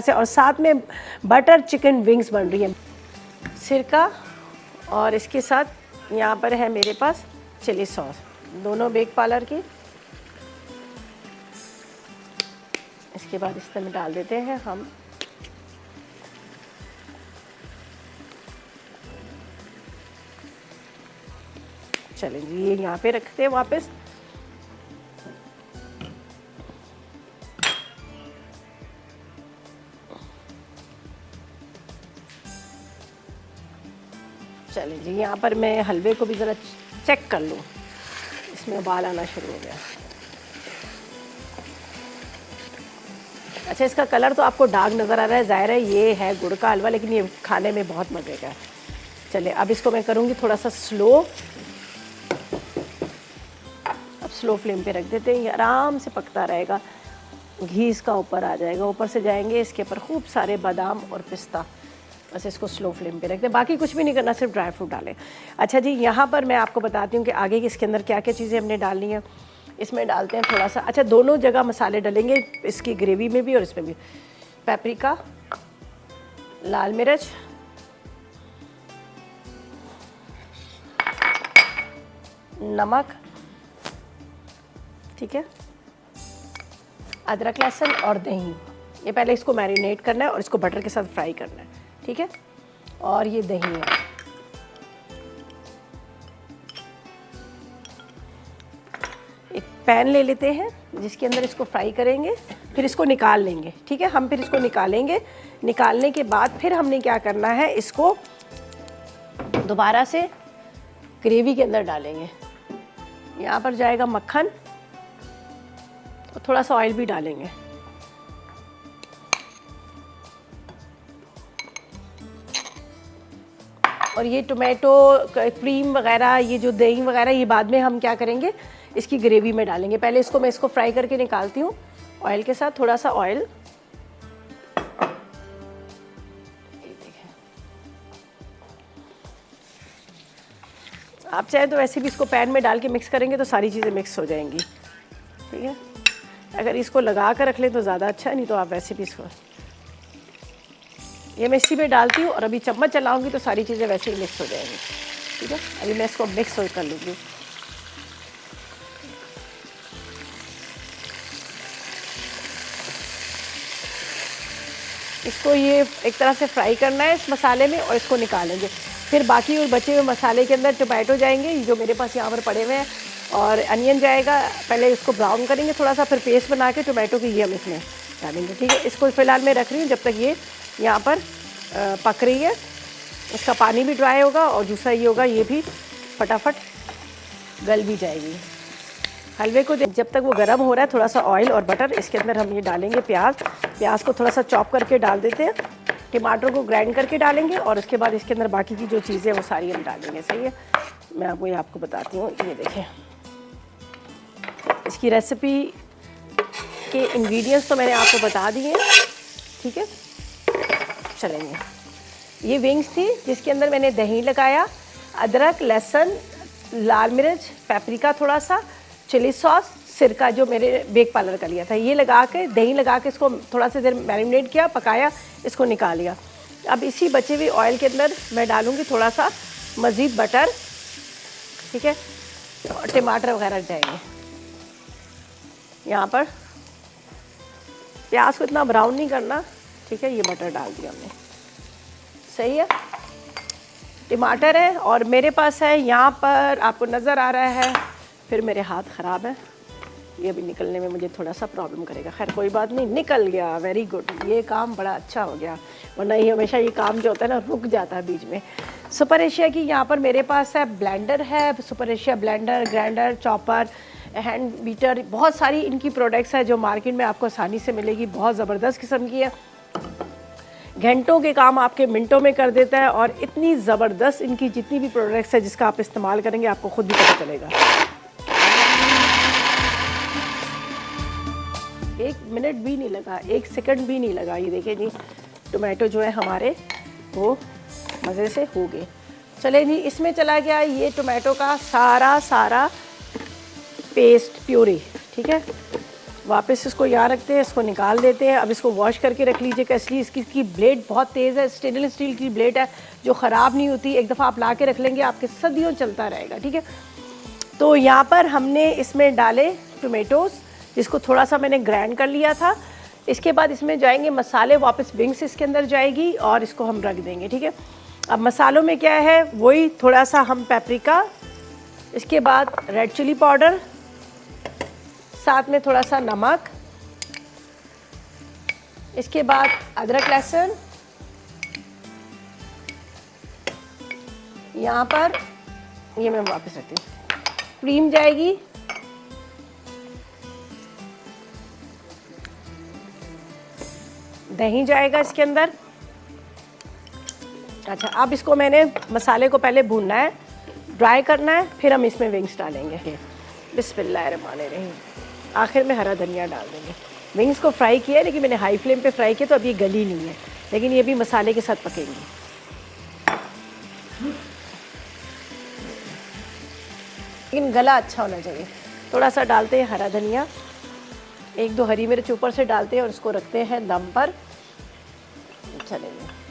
से, और साथ में बटर चिकन विंग्स बन रही है। सिरका और इसके साथ यहाँ पर है मेरे पास चिली सॉस, दोनों बेक पार्लर की। इसके बाद इसमें डाल देते हैं हम चलें जी, ये यहाँ पे रखते हैं वापस। चलें जी, यहाँ पर मैं हलवे को भी ज़रा चेक कर लूँ, इसमें उबाल आना शुरू हो गया। अच्छा, इसका कलर तो आपको डार्क नज़र आ रहा है, ज़ाहिर है ये है गुड़ का हलवा, लेकिन ये खाने में बहुत मज़े का है। चलिए अब इसको मैं करूँगी थोड़ा सा स्लो, अब स्लो फ्लेम पे रख देते हैं, ये आराम से पकता रहेगा। घी इसका ऊपर आ जाएगा, ऊपर से जाएंगे इसके ऊपर खूब सारे बादाम और पिस्ता। बस इसको स्लो फ्लेम पे रखते हैं, बाकी कुछ भी नहीं करना, सिर्फ ड्राई फ्रूट डालें। अच्छा जी, यहाँ पर मैं आपको बताती हूँ कि आगे इसके अंदर क्या क्या चीज़ें हमने डालनी है। इसमें डालते हैं थोड़ा सा, अच्छा दोनों जगह मसाले डलेंगे, इसकी ग्रेवी में भी और इसमें भी। पेपरिका, लाल मिर्च, नमक, ठीक है, अदरक लहसुन और दही। ये पहले इसको मैरिनेट करना है और इसको बटर के साथ फ्राई करना है, ठीक है। और ये दही है, एक पैन ले लेते हैं जिसके अंदर इसको फ्राई करेंगे, फिर इसको निकाल लेंगे, ठीक है। हम फिर इसको निकालेंगे, निकालने के बाद फिर हमने क्या करना है, इसको दोबारा से ग्रेवी के अंदर डालेंगे। यहाँ पर जाएगा मक्खन और थोड़ा सा ऑयल भी डालेंगे। और ये टोमेटो क्रीम वगैरह, ये जो दही वगैरह, ये बाद में हम क्या करेंगे, इसकी ग्रेवी में डालेंगे। पहले इसको मैं इसको फ्राई करके निकालती हूँ ऑयल के साथ, थोड़ा सा ऑयल। आप चाहें तो वैसे भी इसको पैन में डाल के मिक्स करेंगे तो सारी चीज़ें मिक्स हो जाएंगी, ठीक है। अगर इसको लगा कर रख लें तो ज़्यादा अच्छा है, नहीं तो आप वैसे भी इसको, ये मैं इसी में डालती हूँ और अभी चम्मच चलाऊंगी तो सारी चीज़ें वैसे ही मिक्स हो जाएंगी, ठीक है। अभी मैं इसको मिक्स कर लूँगी। इसको ये एक तरह से फ्राई करना है इस मसाले में और इसको निकालेंगे। फिर बाकी और बचे हुए मसाले के अंदर टोमेटो जाएंगे, जो मेरे पास यहाँ पर पड़े हुए हैं, और अनियन जाएगा। पहले इसको ब्राउन करेंगे थोड़ा सा, फिर पेस्ट बना के टोमेटो की ये हम इसमें डालेंगे, ठीक है। इसको फ़िलहाल मैं रख रही हूँ जब तक ये यहाँ पर पक रही है। इसका पानी भी ड्राई होगा और दूसरा ये होगा, ये भी फटाफट गल भी जाएगी। हलवे को जब तक वो गर्म हो रहा है, थोड़ा सा ऑयल और बटर, इसके अंदर हम ये डालेंगे प्याज को थोड़ा सा चॉप करके डाल देते हैं। टमाटर को ग्राइंड करके डालेंगे और उसके बाद इसके अंदर बाकी की जो चीज़ें वो सारी हम डालेंगे, सही है। मैं आपको बताती हूँ, ये देखें इसकी रेसिपी के इंग्रेडिएंट्स तो मैंने आपको बता दिए, ठीक है। चलेंगे, ये विंग्स थी जिसके अंदर मैंने दही लगाया, अदरक, लहसुन, लाल मिर्च, पेपरिका, थोड़ा सा चिली सॉस, सिरका जो मेरे बेक पार्लर का लिया था, ये लगा के, दही लगा के इसको थोड़ा सा देर मैरिनेट किया, पकाया, इसको निकाल लिया। अब इसी बचे हुए ऑयल के अंदर मैं डालूँगी थोड़ा सा मज़ीद बटर, ठीक है, और टमाटर वगैरह जाएंगे। यहाँ पर प्याज को इतना ब्राउन नहीं करना, ठीक है। ये बटर डाल दिया हमने, सही है। टमाटर है और मेरे पास है यहाँ पर, आपको नज़र आ रहा है, फिर मेरे हाथ ख़राब है, ये अभी निकलने में मुझे थोड़ा सा प्रॉब्लम करेगा। खैर कोई बात नहीं, निकल गया, वेरी गुड, ये काम बड़ा अच्छा हो गया, वरना ये हमेशा ये काम जो होता है ना रुक जाता है बीच में। सुपर एशिया की यहाँ पर मेरे पास है ब्लेंडर है, super Asia blender, grinder, chopper, hand beater, बहुत सारी इनकी प्रोडक्ट्स है जो मार्केट में आपको आसानी से मिलेगी। बहुत ज़बरदस्त किस्म की है, घंटों के काम आपके मिनटों में कर देता है। और इतनी ज़बरदस्त इनकी जितनी भी प्रोडक्ट्स है जिसका आप इस्तेमाल करेंगे आपको खुद भी पता चलेगा। 1 मिनट भी नहीं लगा, 1 सेकंड भी नहीं लगा। ये देखिए जी, टोमेटो जो है हमारे वो मज़े से हो गए। चले जी, इसमें चला गया ये टोमेटो का सारा पेस्ट, प्यूरी, ठीक है। वापस इसको यहाँ रखते हैं, इसको निकाल देते हैं। अब इसको वॉश करके रख लीजिएगा, इसलिए इसकी ब्लेड बहुत तेज़ है, स्टेनलेस स्टील की ब्लेड है जो ख़राब नहीं होती। एक दफ़ा आप ला के रख लेंगे आपके सदियों चलता रहेगा, ठीक है। तो यहाँ पर हमने इसमें डाले टोमेटोज़, जिसको थोड़ा सा मैंने ग्राइंड कर लिया था। इसके बाद इसमें जाएंगे मसाले, वापस विंग्स इसके अंदर जाएगी और इसको हम रख देंगे, ठीक है। अब मसालों में क्या है, वही थोड़ा सा हम पेपरिका, इसके बाद रेड चिली पाउडर, साथ में थोड़ा सा नमक, इसके बाद अदरक लहसुन, यहाँ पर ये मैं वापस रखती हूँ, क्रीम जाएगी, दही जाएगा इसके अंदर। अच्छा, अब इसको मैंने मसाले को पहले भूनना है, ड्राई करना है, फिर हम इसमें विंग्स डालेंगे। बिस्मिल्लाहिर्रहमानिर्रहीम। आखिर में हरा धनिया डाल देंगे। विंग्स को फ्राई किया है, लेकिन मैंने हाई फ्लेम पे फ्राई किया तो अब ये गली नहीं है, लेकिन ये भी मसाले के साथ पकेंगी। लेकिन गला अच्छा होना चाहिए। थोड़ा सा डालते हैं हरा धनिया, 1-2 हरी मिर्च ऊपर से डालते हैं और इसको रखते हैं दम पर। चलेंगे।